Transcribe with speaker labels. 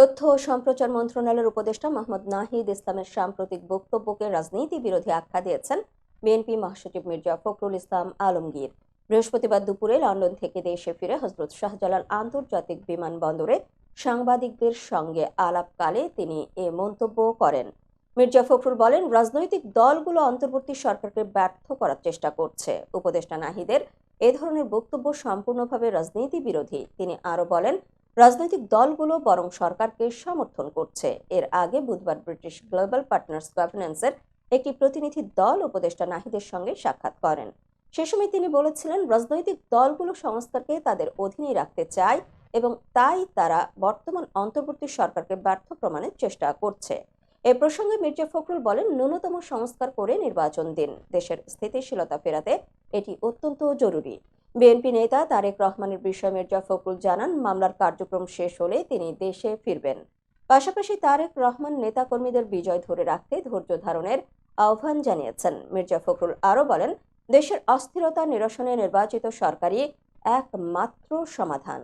Speaker 1: তথ্য ও সম্প্রচার মন্ত্রণালয়ের উপদেষ্টা মোহাম্মদ নাহিদ ইসলামের সাম্প্রতিক বক্তব্যকে রাজনীতি বিরোধী আখ্যা দিয়েছেন বিএনপি মহাসচিব মির্জা ফখরুল ইসলাম আলমগীর। বৃহস্পতিবার দুপুরে লন্ডন থেকে দেশে ফিরে হযরত শাহজালাল আন্তর্জাতিক বিমানবন্দরে সাংবাদিকদের সঙ্গে আলাপকালে তিনি এ মন্তব্য করেন। মির্জা ফখরুল বলেন, রাজনৈতিক দলগুলো অন্তর্বর্তী সরকারকে ব্যর্থ করার চেষ্টা করছে। উপদেষ্টা নাহিদের এ ধরনের বক্তব্য সম্পূর্ণভাবে রাজনীতি বিরোধী। তিনি আরো বলেন, রাজনৈতিক দলগুলো বরং সরকারকে সমর্থন করছে। এর আগে বুধবার ব্রিটিশ গ্লোবাল পার্টনার্স গভর্নেন্সের একটি প্রতিনিধি দল উপদেষ্টা নাহিদের সঙ্গে সাক্ষাৎ করেন। সে সময় তিনি বলেছিলেন, রাজনৈতিক দলগুলো সংস্কারকে তাদের অধীনে রাখতে চায় এবং তাই তারা বর্তমান অন্তর্বর্তী সরকারকে ব্যর্থ প্রমাণের চেষ্টা করছে। এ প্রসঙ্গে মির্জা ফখরুল বলেন, ন্যূনতম সংস্কার করে নির্বাচন দিন। দেশের স্থিতিশীলতা ফেরাতে এটি অত্যন্ত জরুরি। বিএনপি নেতা তারেক রহমানের বিষয়ে মির্জা ফখরুল জানান, মামলার কার্যক্রম শেষ হলে তিনি দেশে ফিরবেন। পাশাপাশি তারেক রহমান নেতাকর্মীদের বিজয় ধরে রাখতে ধৈর্য ধারণের আহ্বান জানিয়েছেন। মির্জা ফখরুল আরো বলেন, দেশের অস্থিরতা নিরসনে নির্বাচিত সরকারই একমাত্র সমাধান।